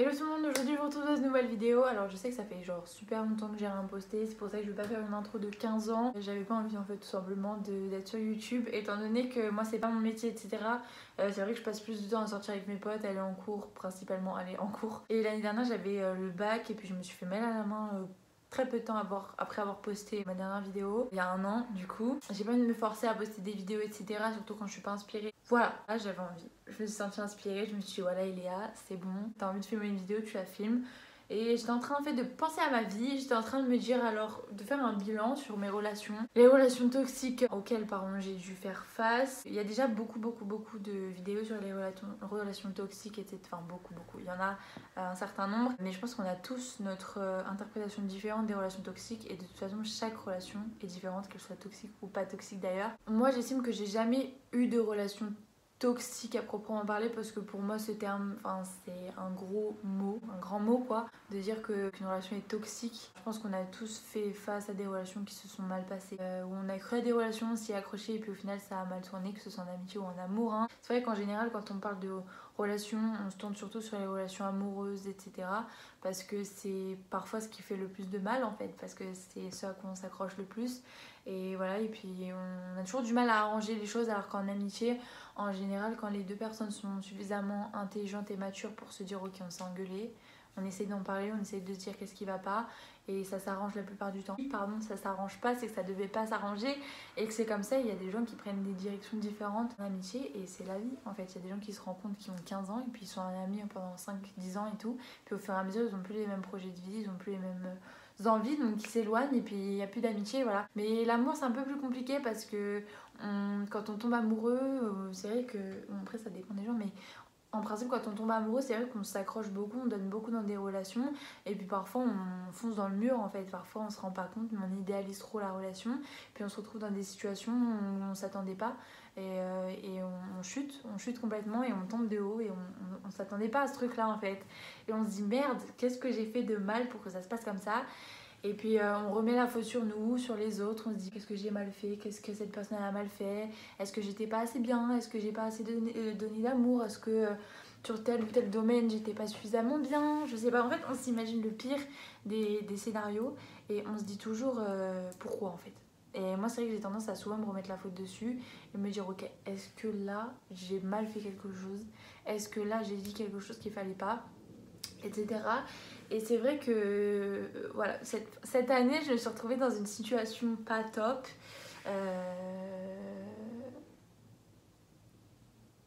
Hello tout le monde, aujourd'hui je vous retrouve dans une nouvelle vidéo. Alors je sais que ça fait genre super longtemps que j'ai rien posté, c'est pour ça que je vais pas faire une intro de 15 ans. J'avais pas envie en fait tout simplement d'être sur YouTube, étant donné que moi c'est pas mon métier etc. C'est vrai que je passe plus de temps à sortir avec mes potes, aller en cours, principalement aller en cours. Et l'année dernière j'avais le bac et puis je me suis fait mal à la main très peu de temps après avoir posté ma dernière vidéo, il y a un an du coup. J'ai pas envie de me forcer à poster des vidéos etc, surtout quand je suis pas inspirée. Voilà, là j'avais envie, je me suis sentie inspirée, je me suis dit voilà Eléa, c'est bon, t'as envie de filmer une vidéo, tu la filmes. Et j'étais en train en fait de penser à ma vie, j'étais en train de me dire alors de faire un bilan sur mes relations, les relations toxiques auxquelles pardon j'ai dû faire face. Il y a déjà beaucoup de vidéos sur les relations toxiques etc. Enfin beaucoup, il y en a un certain nombre, mais je pense qu'on a tous notre interprétation différente des relations toxiques et de toute façon chaque relation est différente, qu'elle soit toxique ou pas toxique d'ailleurs. Moi j'estime que j'ai jamais eu de relation toxique à proprement parler parce que pour moi ce terme, enfin, c'est un gros mot, un grand mot quoi, de dire qu'une relation est toxique. Je pense qu'on a tous fait face à des relations qui se sont mal passées, où on a cru à des relations, s'y accrocher et puis au final ça a mal tourné, que ce soit en amitié ou en amour hein. C'est vrai qu'en général quand on parle de relations, on se tourne surtout sur les relations amoureuses etc. parce que c'est parfois ce qui fait le plus de mal en fait, parce que c'est ce à quoi on s'accroche le plus. Et voilà, et puis on a toujours du mal à arranger les choses alors qu'en amitié, en général, quand les deux personnes sont suffisamment intelligentes et matures pour se dire ok on s'est engueulé, on essaie d'en parler, on essaie de se dire qu'est-ce qui va pas et ça s'arrange la plupart du temps. Pardon, ça s'arrange pas, c'est que ça devait pas s'arranger et que c'est comme ça, il y a des gens qui prennent des directions différentes en amitié et c'est la vie en fait. Il y a des gens qui se rencontrent qui ont 15 ans et puis ils sont amis pendant 5-10 ans et tout, puis au fur et à mesure ils ont plus les mêmes projets de vie, ils ont plus les mêmes envies donc ils s'éloignent et puis il n'y a plus d'amitié voilà. Mais l'amour c'est un peu plus compliqué parce que quand on tombe amoureux, c'est vrai que bon, après ça dépend des gens mais en principe quand on tombe amoureux c'est vrai qu'on s'accroche beaucoup, on donne beaucoup dans des relations et puis parfois on fonce dans le mur en fait, parfois on se rend pas compte mais on idéalise trop la relation puis on se retrouve dans des situations où on s'attendait pas et on chute complètement et on tombe de haut et on s'attendait pas à ce truc là en fait et on se dit merde qu'est-ce que j'ai fait de mal pour que ça se passe comme ça. Et puis on remet la faute sur nous, sur les autres, on se dit qu'est-ce que j'ai mal fait, qu'est-ce que cette personne a mal fait, est-ce que j'étais pas assez bien, est-ce que j'ai pas assez donné d'amour, est-ce que sur tel ou tel domaine j'étais pas suffisamment bien, je sais pas. En fait on s'imagine le pire des scénarios et on se dit toujours pourquoi en fait. Et moi c'est vrai que j'ai tendance à souvent me remettre la faute dessus et me dire ok est-ce que là j'ai mal fait quelque chose, est-ce que là j'ai dit quelque chose qu'il fallait pas, etc. Et c'est vrai que voilà, cette année, je me suis retrouvée dans une situation pas top.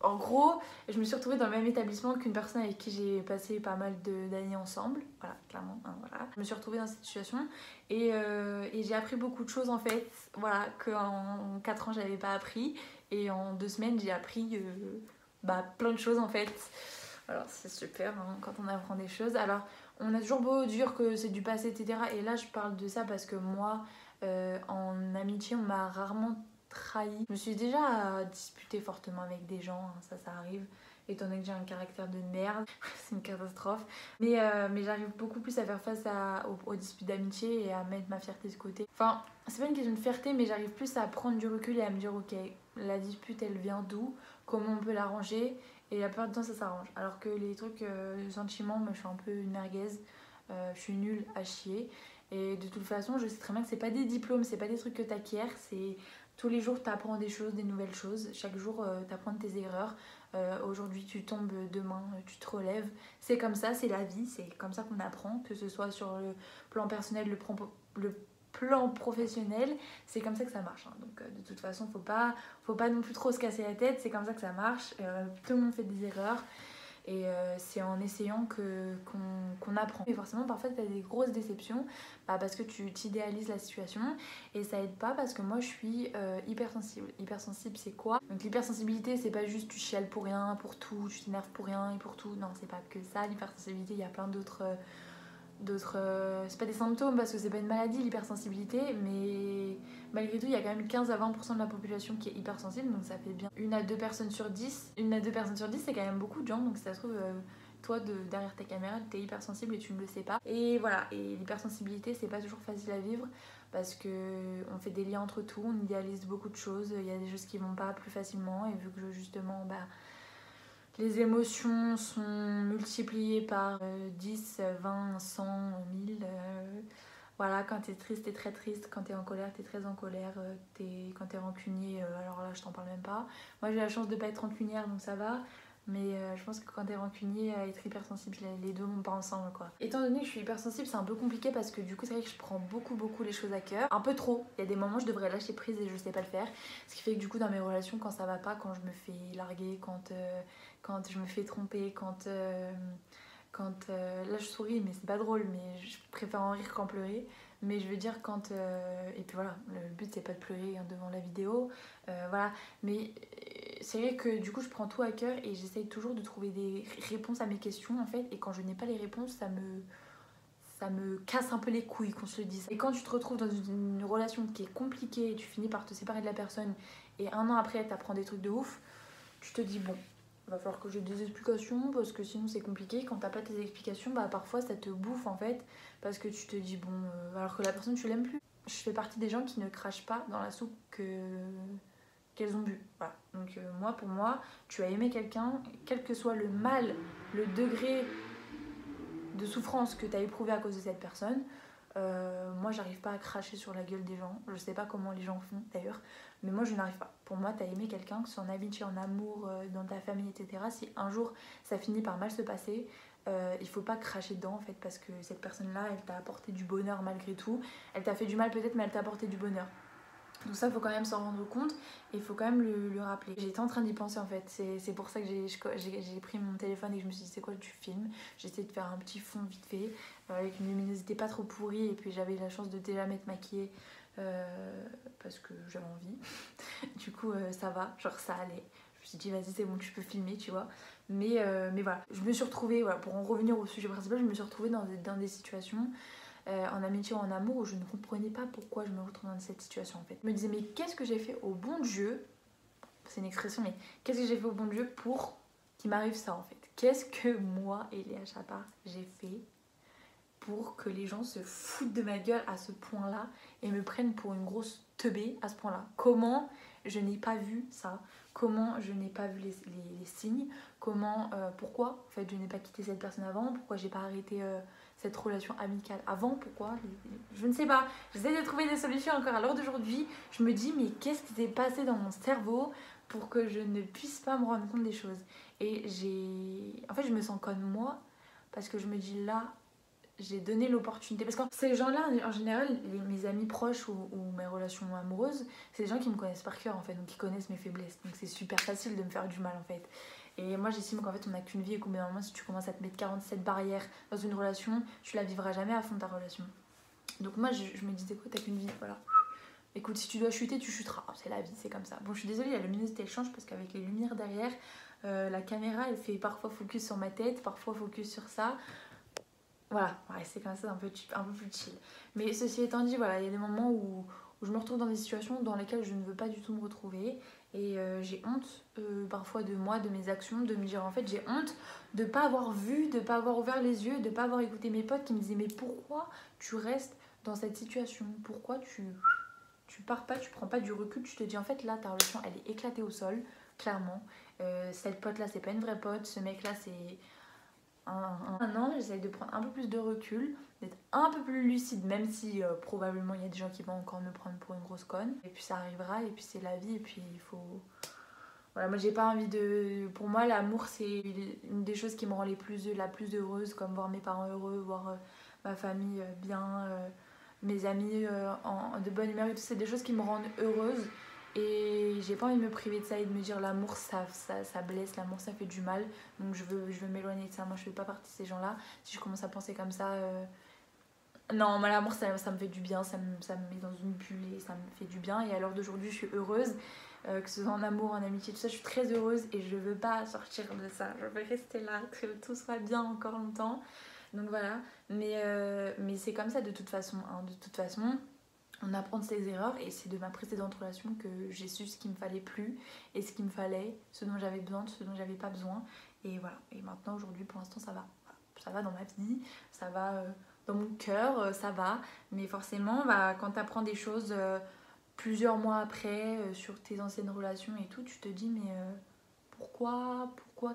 En gros, je me suis retrouvée dans le même établissement qu'une personne avec qui j'ai passé pas mal d'années ensemble. Voilà, clairement. Hein, voilà. Je me suis retrouvée dans cette situation et j'ai appris beaucoup de choses en fait. Voilà, qu'en 4 ans, j'avais pas appris. Et en 2 semaines, j'ai appris plein de choses en fait. Alors c'est super hein, quand on apprend des choses. Alors on a toujours beau dire que c'est du passé, etc. Et là je parle de ça parce que moi, en amitié, on m'a rarement trahi. Je me suis déjà disputée fortement avec des gens, hein, ça arrive. Étant donné que j'ai un caractère de merde, c'est une catastrophe. Mais j'arrive beaucoup plus à faire face aux disputes d'amitié et à mettre ma fierté de côté. Enfin, c'est pas une question de fierté, mais j'arrive plus à prendre du recul et à me dire ok, la dispute elle vient d'où, comment on peut l'arranger. Et la plupart du temps ça s'arrange. Alors que les trucs de sentiments, moi je suis un peu une merguez, je suis nulle à chier. Et de toute façon, je sais très bien que c'est pas des diplômes, c'est pas des trucs que t'acquiers, c'est tous les jours t'apprends des choses, des nouvelles choses. Chaque jour t'apprends de tes erreurs. Aujourd'hui tu tombes, demain tu te relèves. C'est comme ça, c'est la vie, c'est comme ça qu'on apprend, que ce soit sur le plan personnel, le plan professionnel, c'est comme ça que ça marche. Hein. Donc de toute façon, faut pas non plus trop se casser la tête, c'est comme ça que ça marche. Tout le monde fait des erreurs et c'est en essayant qu'on apprend. Et forcément, parfois, tu as des grosses déceptions parce que tu t'idéalises la situation et ça aide pas parce que moi, je suis hypersensible. Hypersensible, c'est quoi? Donc l'hypersensibilité, c'est pas juste tu chiales pour rien, pour tout, tu t'énerves pour rien et pour tout. Non, c'est pas que ça. L'hypersensibilité, il y a plein d'autres c'est pas des symptômes parce que c'est pas une maladie l'hypersensibilité, mais malgré tout il y a quand même 15 à 20% de la population qui est hypersensible, donc ça fait bien 1 à 2 personnes sur 10. 1 à 2 personnes sur 10 c'est quand même beaucoup de gens, donc si ça se trouve toi derrière ta caméra t'es hypersensible et tu ne le sais pas. Et voilà, et l'hypersensibilité c'est pas toujours facile à vivre parce que on fait des liens entre tout, on idéalise beaucoup de choses, il y a des choses qui vont pas plus facilement et vu que justement les émotions sont multipliées par 10, 20, 100, 1000. Voilà, quand t'es triste, t'es très triste. Quand t'es en colère, t'es très en colère. Quand t'es rancunier, alors là, je t'en parle même pas. Moi, j'ai la chance de pas être rancunière, donc ça va. Mais je pense que quand t'es rancunier, être hypersensible, les deux vont pas ensemble, quoi. Étant donné que je suis hypersensible, c'est un peu compliqué parce que du coup, c'est vrai que je prends beaucoup les choses à cœur. Un peu trop. Il y a des moments où je devrais lâcher prise et je sais pas le faire. Ce qui fait que du coup, dans mes relations, quand ça va pas, quand je me fais larguer, quand je me fais tromper, là je souris mais c'est pas drôle, mais je préfère en rire qu'en pleurer, mais je veux dire quand et puis voilà, le but c'est pas de pleurer hein, devant la vidéo, voilà, mais c'est vrai que du coup je prends tout à cœur et j'essaye toujours de trouver des réponses à mes questions en fait, et quand je n'ai pas les réponses ça me casse un peu les couilles qu'on se le dise. Et quand tu te retrouves dans une relation qui est compliquée et tu finis par te séparer de la personne et un an après t'apprends des trucs de ouf, tu te dis bon, va falloir que j'ai des explications parce que sinon c'est compliqué. Quand t'as pas tes explications, bah parfois ça te bouffe en fait, parce que tu te dis bon, alors que la personne tu l'aimes plus. Je fais partie des gens qui ne crachent pas dans la soupe qu'elles ont bu. Voilà. Donc moi, pour moi, tu as aimé quelqu'un, quel que soit le mal, le degré de souffrance que tu as éprouvé à cause de cette personne, moi j'arrive pas à cracher sur la gueule des gens. Je sais pas comment les gens font d'ailleurs, mais moi je n'arrive pas. Pour moi, t'as aimé quelqu'un, que ce soit en amitié, en amour, dans ta famille, etc. Si un jour ça finit par mal se passer, il faut pas cracher dedans en fait, parce que cette personne-là, elle t'a apporté du bonheur malgré tout. Elle t'a fait du mal peut-être, mais elle t'a apporté du bonheur. Donc ça, il faut quand même s'en rendre compte et il faut quand même le rappeler. J'étais en train d'y penser en fait, c'est pour ça que j'ai pris mon téléphone et que je me suis dit c'est quoi tu filmes. J'ai essayé de faire un petit fond vite fait, avec une luminosité pas trop pourrie, et puis j'avais la chance de déjà m'être maquillée parce que j'avais envie. Du coup ça va, genre ça allait. Je me suis dit vas-y c'est bon, tu peux filmer, tu vois. Mais voilà, je me suis retrouvée, voilà, pour en revenir au sujet principal, je me suis retrouvée dans des situations en amitié ou en amour où je ne comprenais pas pourquoi je me retrouvais dans cette situation en fait. Je me disais mais qu'est-ce que j'ai fait au bon Dieu, c'est une expression, mais qu'est-ce que j'ai fait au bon Dieu pour qu'il m'arrive ça en fait. Qu'est-ce que moi, Eléa Chapa, j'ai fait pour que les gens se foutent de ma gueule à ce point-là et me prennent pour une grosse teubée à ce point-là. Comment je n'ai pas vu ça? Comment je n'ai pas vu les signes? Comment, pourquoi en fait je n'ai pas quitté cette personne avant? Pourquoi j'ai pas arrêté cette relation amicale avant? Pourquoi? Je ne sais pas. J'essaie de trouver des solutions encore à l'heure d'aujourd'hui. Je me dis mais qu'est-ce qui s'est passé dans mon cerveau pour que je ne puisse pas me rendre compte des choses? Et en fait je me sens comme moi parce que je me dis là j'ai donné l'opportunité. Parce que ces gens-là, en général, mes amis proches ou mes relations amoureuses, c'est des gens qui me connaissent par cœur en fait, donc qui connaissent mes faiblesses. Donc c'est super facile de me faire du mal en fait. Et moi j'estime qu'en fait on n'a qu'une vie et qu'au bout d'un moment, si tu commences à te mettre 47 barrières dans une relation, tu la vivras jamais à fond ta relation. Donc moi je me disais quoi, t'as qu'une vie, voilà. Écoute, si tu dois chuter, tu chuteras. C'est la vie, c'est comme ça. Bon, je suis désolée, la luminosité elle change parce qu'avec les lumières derrière, la caméra elle fait parfois focus sur ma tête, parfois focus sur ça. Voilà, ouais, c'est comme ça un peu plus chill. Mais ceci étant dit, voilà, il y a des moments où je me retrouve dans des situations dans lesquelles je ne veux pas du tout me retrouver. Et j'ai honte parfois de moi, de mes actions, de me dire en fait j'ai honte de ne pas avoir vu, de ne pas avoir ouvert les yeux, de ne pas avoir écouté mes potes qui me disaient mais pourquoi tu restes dans cette situation? Pourquoi tu pars pas, tu prends pas du recul, tu te dis en fait là ta relation elle est éclatée au sol, clairement. Cette pote là c'est pas une vraie pote, ce mec là c'est un an, j'essaye de prendre un peu plus de recul, d'être un peu plus lucide, même si probablement il y a des gens qui vont encore me prendre pour une grosse conne. Et puis ça arrivera, et puis c'est la vie, et puis il faut... Voilà, moi j'ai pas envie de... Pour moi l'amour c'est une des choses qui me rend la plus heureuse, comme voir mes parents heureux, voir ma famille bien, mes amis de bonne humeur et tout, c'est des choses qui me rendent heureuse. Et j'ai pas envie de me priver de ça et de me dire l'amour ça blesse, l'amour ça fait du mal, donc je veux m'éloigner de ça. Moi je fais pas partie de ces gens là. Si je commence à penser comme ça, non, moi l'amour ça me fait du bien, ça me met dans une bulle et ça me fait du bien. Et à l'heure d'aujourd'hui je suis heureuse, que ce soit en amour, en amitié, tout ça, je suis très heureuse et je veux pas sortir de ça. Je veux rester là, que tout soit bien encore longtemps. Donc voilà, mais c'est comme ça de toute façon, hein. De toute façon on apprend de ses erreurs, et c'est de ma précédente relation que j'ai su ce qu'il me fallait plus et ce qu'il me fallait, ce dont j'avais besoin, ce dont j'avais pas besoin. Et voilà, et maintenant aujourd'hui pour l'instant ça va. Ça va dans ma vie, ça va dans mon cœur, ça va. Mais forcément bah, quand tu apprends des choses plusieurs mois après sur tes anciennes relations et tout, tu te dis mais pourquoi,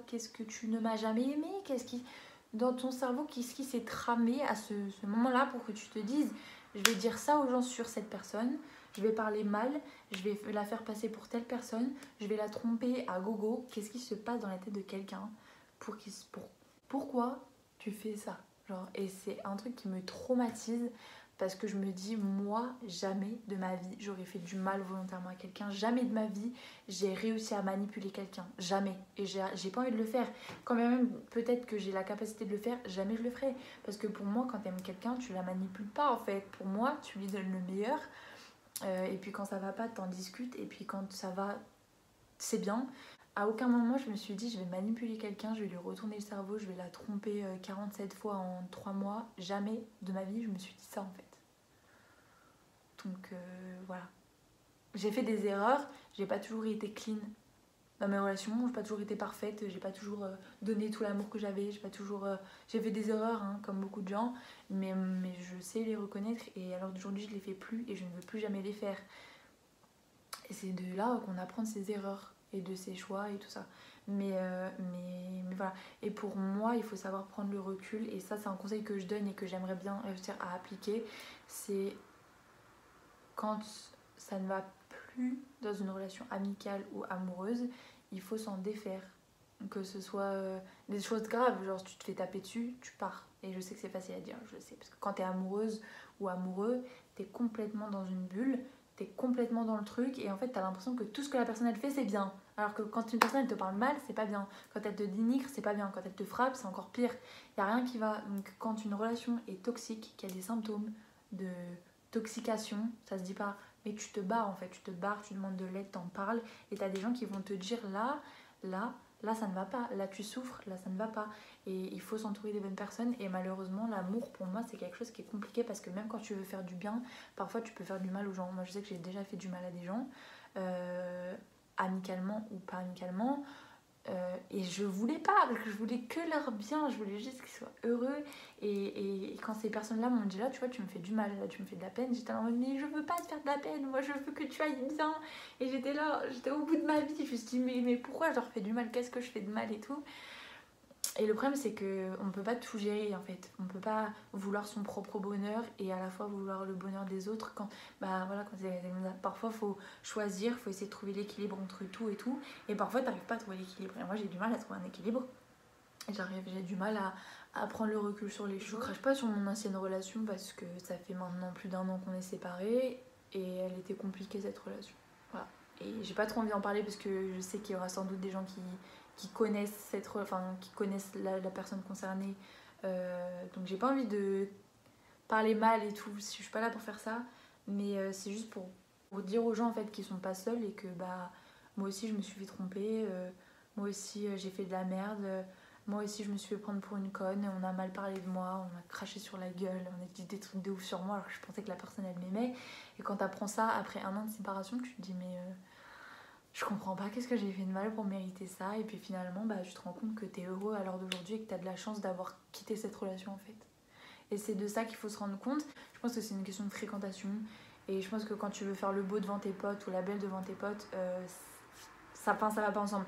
qu'est-ce que tu ne m'as jamais aimé, qu'est-ce qui, dans ton cerveau, qu'est-ce qui s'est tramé à ce moment-là pour que tu te dises, je vais dire ça aux gens sur cette personne, je vais parler mal, je vais la faire passer pour telle personne, je vais la tromper à gogo. Qu'est-ce qui se passe dans la tête de quelqu'un pourquoi tu fais ça, genre, et c'est un truc qui me traumatise parce que je me dis, moi, jamais de ma vie j'aurais fait du mal volontairement à quelqu'un, jamais de ma vie j'ai réussi à manipuler quelqu'un, jamais, et j'ai pas envie de le faire. Quand même peut-être que j'ai la capacité de le faire, jamais je le ferai, parce que pour moi, quand t'aimes quelqu'un, tu la manipules pas en fait. Pour moi, tu lui donnes le meilleur, et puis quand ça va pas, t'en discutes, et puis quand ça va, c'est bien. À aucun moment je me suis dit je vais manipuler quelqu'un, je vais lui retourner le cerveau, je vais la tromper 47 fois en 3 mois. Jamais de ma vie je me suis dit ça en fait. Donc voilà. J'ai fait des erreurs, j'ai pas toujours été clean dans mes relations, j'ai pas toujours été parfaite, j'ai pas toujours donné tout l'amour que j'avais, j'ai pas toujours... j'ai fait des erreurs hein, comme beaucoup de gens, mais je sais les reconnaître, et alors d'aujourd'hui je les fais plus et je ne veux plus jamais les faire. Et c'est de là qu'on apprend de ses erreurs et de ses choix et tout ça. Mais voilà. Et pour moi, il faut savoir prendre le recul. Et ça, c'est un conseil que je donne et que j'aimerais bien réussir à appliquer. C'est quand ça ne va plus dans une relation amicale ou amoureuse, il faut s'en défaire. Que ce soit des choses graves, genre tu te fais taper dessus, tu pars. Et je sais que c'est facile à dire, je le sais. Parce que quand t'es amoureuse ou amoureux, t'es complètement dans une bulle, t'es complètement dans le truc, et en fait t'as l'impression que tout ce que la personne elle fait c'est bien. Alors que quand une personne elle te parle mal, c'est pas bien. Quand elle te dénigre, c'est pas bien. Quand elle te frappe, c'est encore pire. Y a rien qui va. Donc quand une relation est toxique, qu'il y a des symptômes de toxication, ça se dit pas, mais tu te barres en fait, tu te barres, tu demandes de l'aide, t'en parles, et t'as des gens qui vont te dire là ça ne va pas, là tu souffres, là ça ne va pas, et il faut s'entourer des bonnes personnes. Et malheureusement l'amour pour moi c'est quelque chose qui est compliqué, parce que même quand tu veux faire du bien, parfois tu peux faire du mal aux gens. Moi je sais que j'ai déjà fait du mal à des gens, amicalement ou pas amicalement, et je voulais pas, parce que je voulais que leur bien, je voulais juste qu'ils soient heureux. Et quand ces personnes-là m'ont dit là, tu vois, tu me fais du mal, là, tu me fais de la peine, j'étais en mode mais je veux pas te faire de la peine, moi je veux que tu ailles bien. Et j'étais là, j'étais au bout de ma vie, je me suis dit mais pourquoi je leur fais du mal, qu'est-ce que je fais de mal et tout. Et le problème c'est qu'on ne peut pas tout gérer en fait, on ne peut pas vouloir son propre bonheur et à la fois vouloir le bonheur des autres. Quand, bah voilà, parfois il faut choisir, il faut essayer de trouver l'équilibre entre tout et tout, et parfois tu n'arrives pas à trouver l'équilibre. Et moi j'ai du mal à trouver un équilibre, et j'ai du mal à prendre le recul sur les choses. Je crache pas sur mon ancienne relation parce que ça fait maintenant plus d'1 an qu'on est séparés, et elle était compliquée cette relation. Voilà. Et j'ai pas trop envie d'en parler parce que je sais qu'il y aura sans doute des gens qui connaissent qui connaissent la personne concernée, donc j'ai pas envie de parler mal et tout, je suis pas là pour faire ça, mais c'est juste pour dire aux gens en fait qu'ils sont pas seuls, et que bah moi aussi je me suis fait tromper, moi aussi j'ai fait de la merde, moi aussi je me suis fait prendre pour une conne, on a mal parlé de moi, on a craché sur la gueule, on a dit des trucs de ouf sur moi alors que je pensais que la personne elle m'aimait. Et quand t'apprends ça après 1 an de séparation, tu te dis mais je comprends pas, qu'est-ce que j'ai fait de mal pour mériter ça. Et puis finalement bah, tu te rends compte que t'es heureux à l'heure d'aujourd'hui et que t'as de la chance d'avoir quitté cette relation en fait. Et c'est de ça qu'il faut se rendre compte. Je pense que c'est une question de fréquentation, et je pense que quand tu veux faire le beau devant tes potes ou la belle devant tes potes, ça va pas ensemble.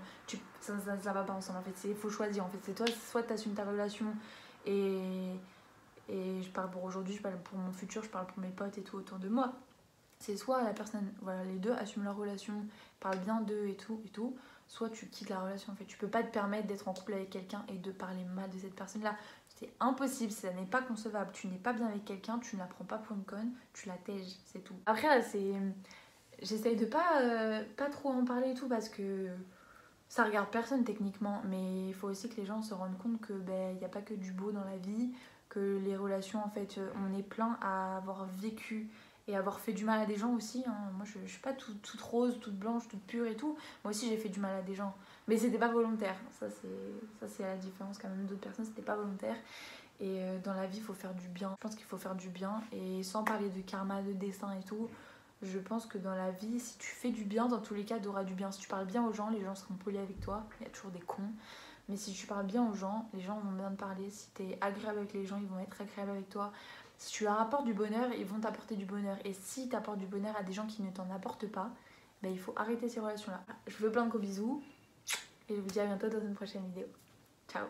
Ça va pas ensemble en fait, il faut choisir en fait. C'est toi, soit t'assumes ta relation, et je parle pour aujourd'hui, je parle pour mon futur, je parle pour mes potes et tout autour de moi. C'est soit la personne, voilà, les deux assument leur relation, parlent bien d'eux et tout, soit tu quittes la relation en fait. Tu peux pas te permettre d'être en couple avec quelqu'un et de parler mal de cette personne-là. C'est impossible, ça n'est pas concevable. Tu n'es pas bien avec quelqu'un, tu ne la prends pas pour une conne, tu la tèges, c'est tout. Après là, j'essaye de pas trop en parler et tout parce que ça regarde personne techniquement, mais il faut aussi que les gens se rendent compte que il n'y a pas que du beau dans la vie, que les relations en fait, on est plein à avoir vécu et avoir fait du mal à des gens aussi, hein. Moi je suis pas toute rose, toute blanche, toute pure et tout. Moi aussi j'ai fait du mal à des gens, mais c'était pas volontaire. Ça c'est la différence quand même d'autres personnes, c'était pas volontaire. Et dans la vie il faut faire du bien. Je pense qu'il faut faire du bien, et sans parler de karma, de destin et tout, je pense que dans la vie, si tu fais du bien, dans tous les cas, tu auras du bien. Si tu parles bien aux gens, les gens seront polis avec toi. Il y a toujours des cons. Mais si tu parles bien aux gens, les gens vont bien te parler. Si tu es agréable avec les gens, ils vont être agréables avec toi. Si tu leur apportes du bonheur, ils vont t'apporter du bonheur. Et si tu apportes du bonheur à des gens qui ne t'en apportent pas, il faut arrêter ces relations-là. Je vous fais plein de gros bisous. Et je vous dis à bientôt dans une prochaine vidéo. Ciao.